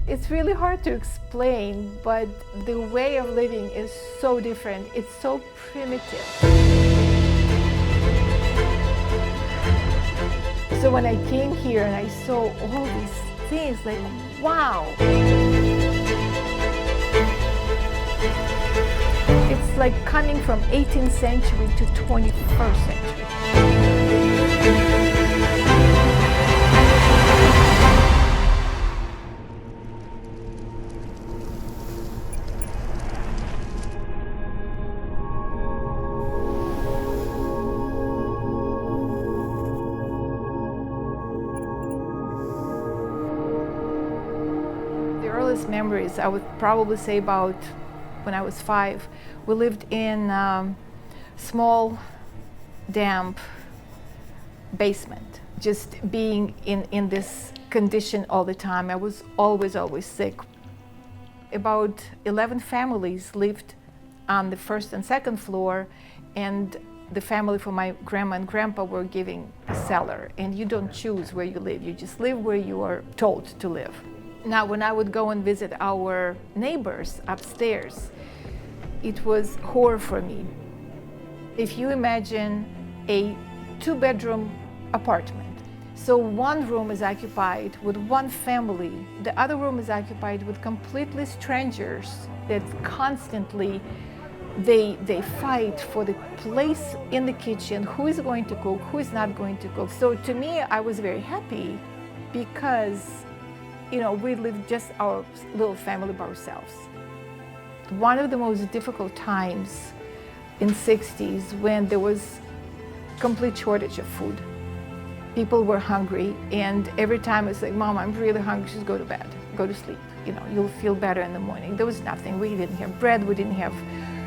It's really hard to explain, but the way of living is so different. It's so primitive. So when I came here and I saw all these things, like, wow. It's like coming from 18th century to 21st century. The earliest memories, I would probably say about when I was 5. We lived in a small, damp basement, just being in this condition all the time. I was always sick. About 11 families lived on the first and second floor, and the family for my grandma and grandpa were giving a cellar, and you don't choose where you live, you just live where you are told to live. Now, when I would go and visit our neighbors upstairs, it was horror for me. If you imagine a 2-bedroom apartment, so one room is occupied with one family, the other room is occupied with completely strangers that constantly they fight for the place in the kitchen, who is going to cook, who is not going to cook. So to me, I was very happy because, you know, we lived just our little family by ourselves. One of the most difficult times in 60s when there was complete shortage of food. People were hungry, and every time it's like, Mom, I'm really hungry, just go to bed, go to sleep. You know, you'll feel better in the morning. There was nothing. We didn't have bread, we didn't have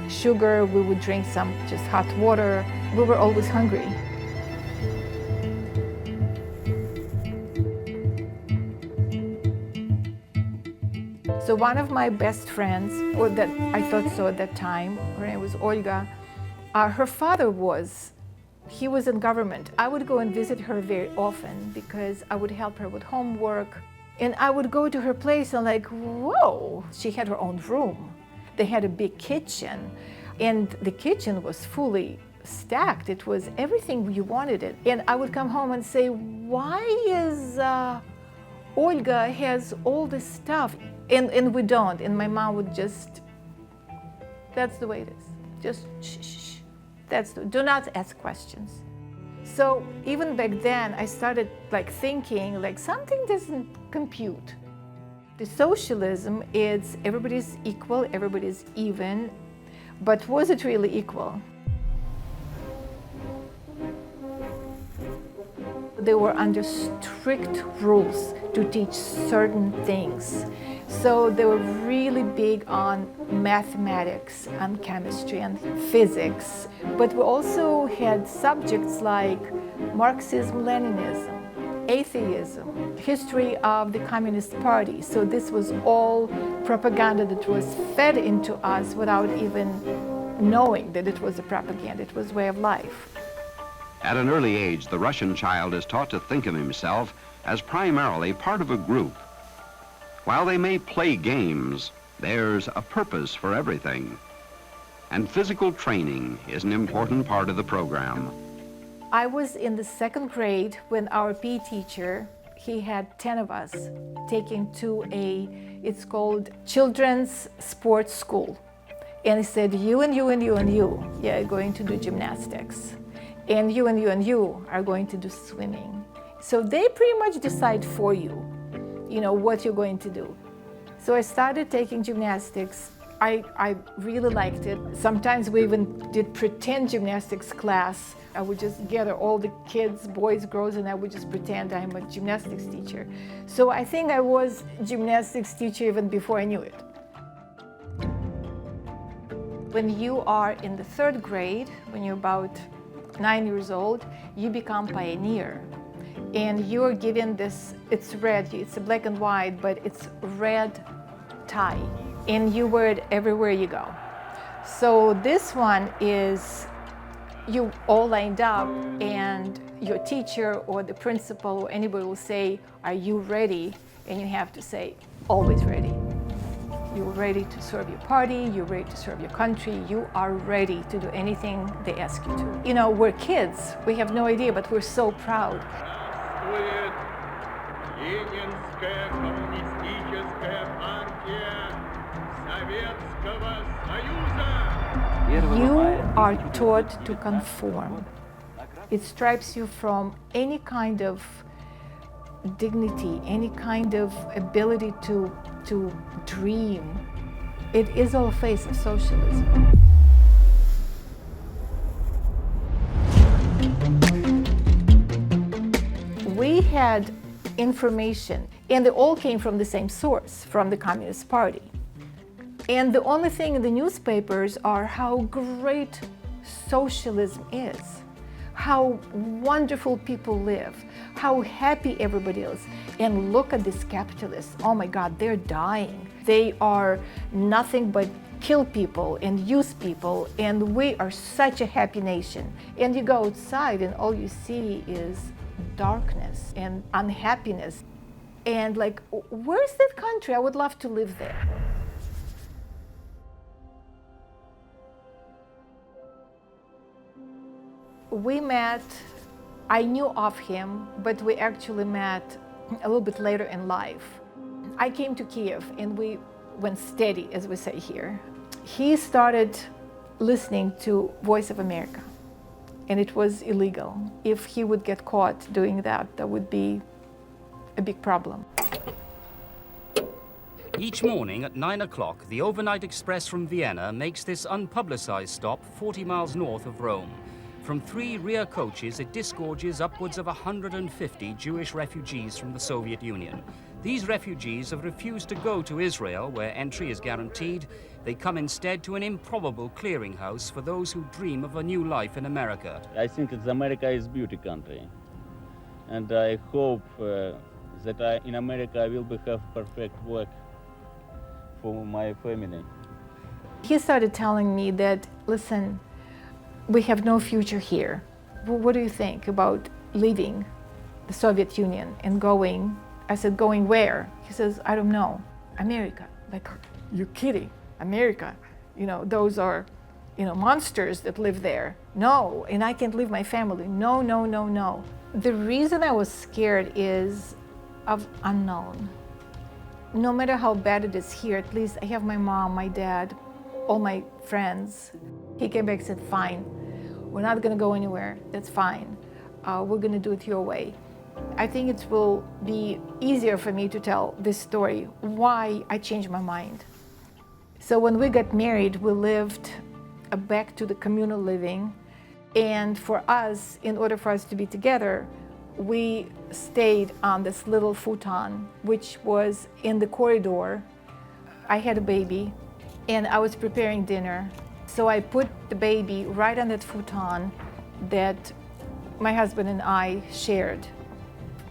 sugar, we would drink some just hot water. We were always hungry. So one of my best friends, or that I thought so at that time, her name was Olga, her father he was in government. I would go and visit her very often because I would help her with homework. And I would go to her place and like, whoa, she had her own room. They had a big kitchen, and the kitchen was fully stacked. It was everything you wanted it. And I would come home and say, why is Olga has all this stuff? And we don't. And my mom would just, that's the way it is. Just shh, shh, shh. Do not ask questions. So even back then, I started like thinking like something doesn't compute. The socialism is everybody's equal, everybody's even, but was it really equal? They were under strict rules to teach certain things. So they were really big on mathematics, on chemistry and physics. But we also had subjects like Marxism, Leninism, atheism, history of the Communist Party. So this was all propaganda that was fed into us without even knowing that it was a propaganda. It was way of life. At an early age, the Russian child is taught to think of himself as primarily part of a group. While they may play games, there's a purpose for everything. And physical training is an important part of the program. I was in the 2nd grade when our PE teacher, he had 10 of us taken to it's called Children's Sports School. And he said, you and you and you and you, yeah, are going to do gymnastics. And you and you and you are going to do swimming. So they pretty much decide for you, you know, what you're going to do. So I started taking gymnastics. I really liked it. Sometimes we even did pretend gymnastics class. I would just gather all the kids, boys, girls, and I would just pretend I'm a gymnastics teacher. So I think I was gymnastics teacher even before I knew it. When you are in the 3rd grade, when you're about 9 years old, you become pioneer. And you're given this, it's red, it's a black and white, but it's red tie. And you wear it everywhere you go. So this one is, you all lined up, and your teacher or the principal or anybody will say, are you ready? And you have to say, always ready. You're ready to serve your party, you're ready to serve your country, you are ready to do anything they ask you to. You know, we're kids, we have no idea, but we're so proud. Ленинская коммунистическая партия Советского Союза. You are taught to conform. It stripes you from any kind of dignity, any kind of ability to dream. It is all a face of socialism. We had information, and they all came from the same source, from the Communist Party. And the only thing in the newspapers are how great socialism is, how wonderful people live, how happy everybody is. And look at these capitalists. Oh my God, they're dying. They are nothing but kill people and use people, and we are such a happy nation. And you go outside and all you see is darkness and unhappiness. And like, where's that country? I would love to live there. We met, I knew of him, but we actually met a little bit later in life. I came to Kiev and we went steady, as we say here. He started listening to Voice of America, and it was illegal. If he would get caught doing that, that would be a big problem. Each morning at 9 o'clock, the overnight express from Vienna makes this unpublicized stop 40 miles north of Rome. From 3 rear coaches, it disgorges upwards of 150 Jewish refugees from the Soviet Union. These refugees have refused to go to Israel, where entry is guaranteed. They come instead to an improbable clearinghouse for those who dream of a new life in America. I think that America is a beauty country. And I hope that in America I will have perfect work for my family. He started telling me that, listen, we have no future here. Well, what do you think about leaving the Soviet Union and going? I said, going where? He says, I don't know. America. Like, you're kidding. America. You know, those are, you know, monsters that live there. No, and I can't leave my family. No, no, no, no. The reason I was scared is of unknown. No matter how bad it is here, at least I have my mom, my dad, all my friends. He came back and said, fine, we're not gonna go anywhere, that's fine. We're gonna do it your way. I think it will be easier for me to tell this story, why I changed my mind. So when we got married, we lived back to the communal living. And for us, in order for us to be together, we stayed on this little futon, which was in the corridor. I had a baby, and I was preparing dinner. So I put the baby right on that futon that my husband and I shared.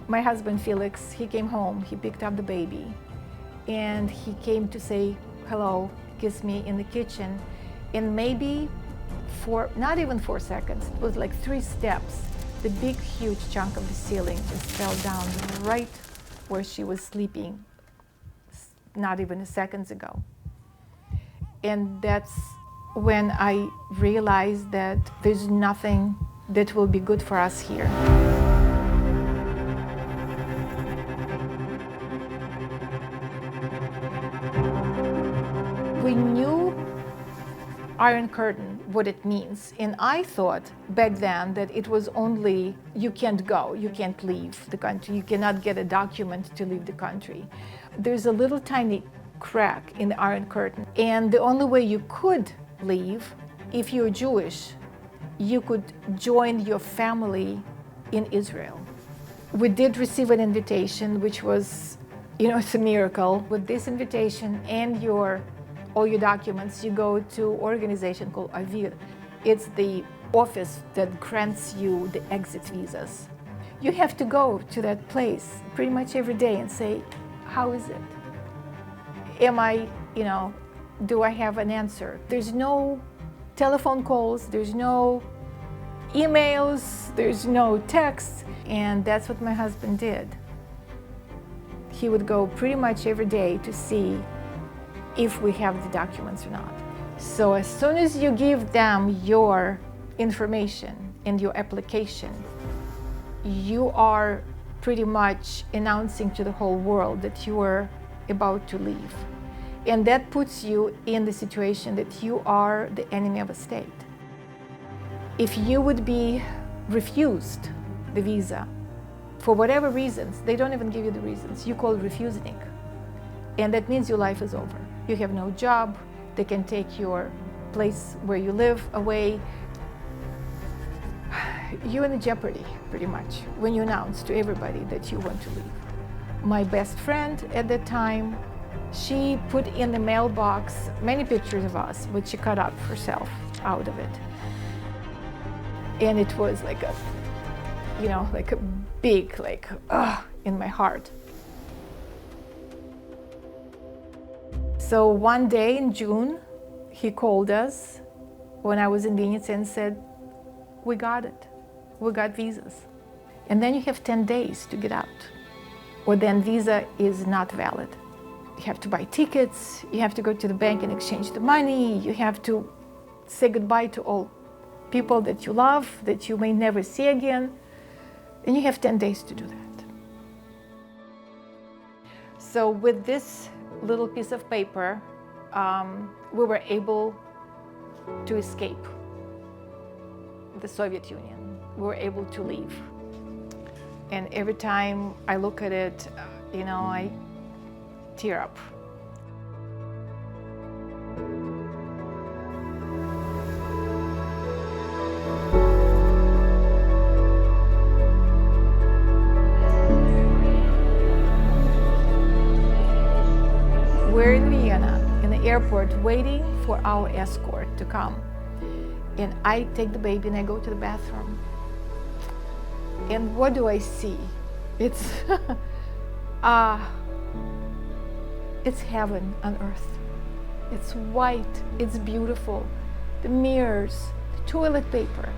My husband, Felix, he came home, he picked up the baby, and he came to say hello, kiss me in the kitchen. And maybe not even 4 seconds, it was like 3 steps, the big, huge chunk of the ceiling just fell down right where she was sleeping, not even seconds ago. And that's when I realized that there's nothing that will be good for us here. We knew Iron Curtain, what it means. And I thought back then that it was only, you can't go, you can't leave the country, you cannot get a document to leave the country. There's a little tiny crack in the Iron Curtain. And the only way you could leave, if you're Jewish, you could join your family in Israel. We did receive an invitation, which was, you know, it's a miracle. With this invitation and all your documents, you go to an organization called Avir. It's the office that grants you the exit visas. You have to go to that place pretty much every day and say, how is it? Am I, you know, do I have an answer? There's no telephone calls, there's no emails, there's no texts. And that's what my husband did. He would go pretty much every day to see if we have the documents or not. So as soon as you give them your information and your application, you are pretty much announcing to the whole world that you are about to leave. And that puts you in the situation that you are the enemy of a state. If you would be refused the visa, for whatever reasons, they don't even give you the reasons, you call it refusing. And that means your life is over. You have no job, they can take your place where you live away. You're in jeopardy, pretty much, when you announce to everybody that you want to leave. My best friend at that time, she put in the mailbox many pictures of us, which she cut up herself out of it. And it was like a, you know, like a big, like, in my heart. So one day in June, he called us when I was in Vinnytsia and said, we got it. We got visas. And then you have 10 days to get out, or then visa is not valid. You have to buy tickets, you have to go to the bank and exchange the money, you have to say goodbye to all people that you love, that you may never see again, and you have 10 days to do that. So with this little piece of paper, we were able to escape the Soviet Union. We were able to leave. And every time I look at it, you know, I tear up. We're in Vienna, in the airport, waiting for our escort to come. And I take the baby and I go to the bathroom. And what do I see? It's, it's heaven on earth. It's white, it's beautiful. The mirrors, the toilet paper.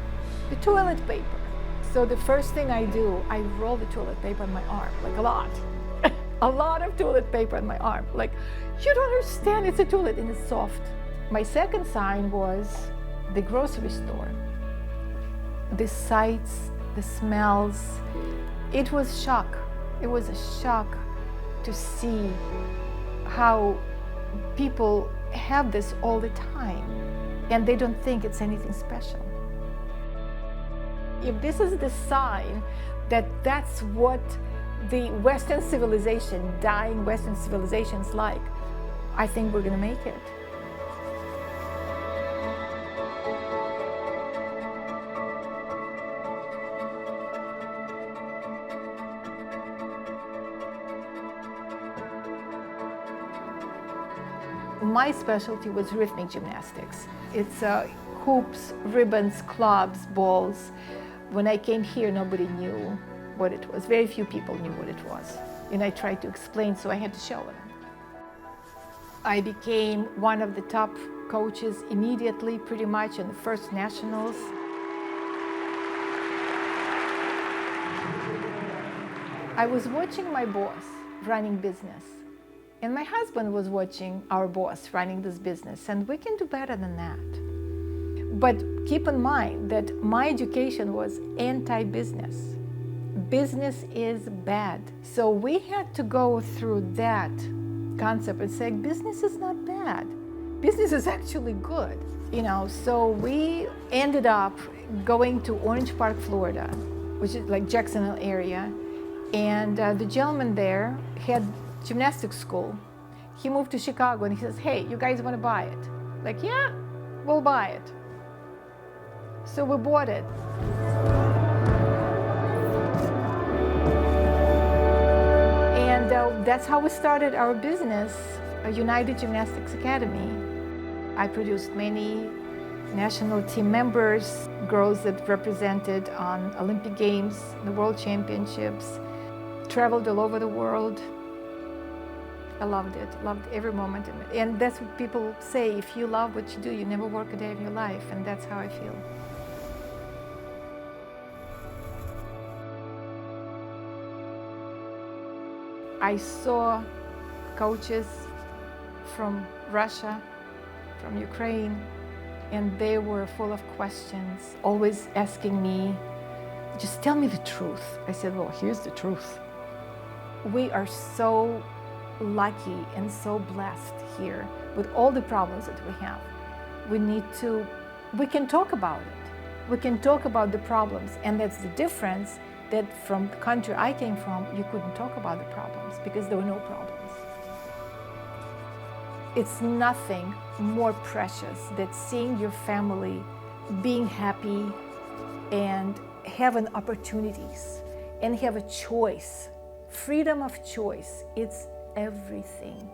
So the first thing I do, I roll the toilet paper on my arm, like a lot. A lot of toilet paper on my arm. Like, you don't understand, it's a toilet and it's soft. My second sign was the grocery store. The sights, the smells. It was shock. It was a shock to see how people have this all the time and they don't think it's anything special. If this is the sign that that's what the Western civilization, dying Western civilization is like, I think we're going to make it. My specialty was rhythmic gymnastics. It's hoops, ribbons, clubs, balls. When I came here, nobody knew what it was. Very few people knew what it was. And I tried to explain, so I had to show them. I became one of the top coaches immediately, pretty much, in the first nationals. I was watching my boss running business. And my husband was watching our boss running this business, and we can do better than that. But keep in mind that my education was anti-business. Business is bad. So we had to go through that concept and say, business is not bad. Business is actually good. You know, so we ended up going to Orange Park, Florida, which is like Jacksonville area. And the gentleman there had gymnastics school. He moved to Chicago and he says, hey, you guys want to buy it? Like, yeah, we'll buy it. So we bought it. And that's how we started our business, United Gymnastics Academy. I produced many national team members, girls that represented on Olympic Games, the World Championships, traveled all over the world. I loved it, loved every moment of it. And that's what people say, if you love what you do, you never work a day of your life, and that's how I feel. I saw coaches from Russia, from Ukraine, and they were full of questions, always asking me, just tell me the truth. I said, well, here's the truth. We are so lucky and so blessed here with all the problems that we have. We can talk about it. We can talk about the problems, and that's the difference, that from the country I came from, you couldn't talk about the problems because there were no problems. It's nothing more precious than seeing your family being happy and having opportunities and have a choice. Freedom of choice, it's everything.